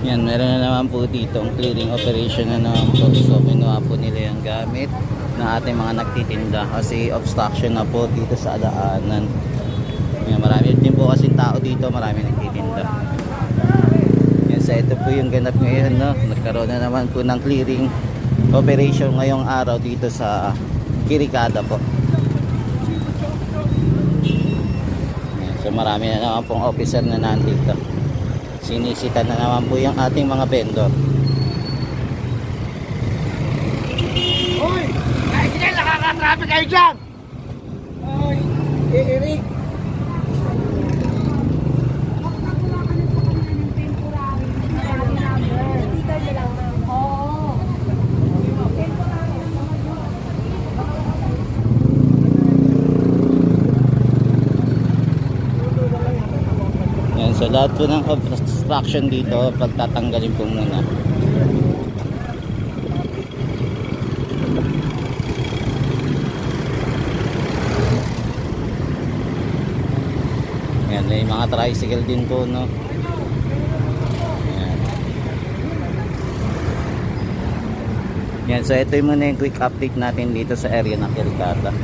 Yan, meron na naman po dito ang clearing operation na naman po. So, kinuha po nila yung gamit na ating mga nagtitinda kasi obstruction na po dito sa daanan. Yan, marami din po kasing tao dito, marami nagtitinda. Yan, so ito po yung ganap ngayon, no? Nagkaroon na naman po ng clearing operation ngayong araw dito sa Kirikada po. Yan, so marami na naman pong officer na nandito. Sinisita na naman po yung ating mga vendor. Hoy! Sige, nakaka-traffic kayo dyan! Hoy! Eric! Yan, so lahat po ng obstruction dito pagtatanggalin po muna. Yan, may mga tricycle din po, no? Yan. Yan, so ito yung muna yung quick update natin dito sa area ng Kirikada.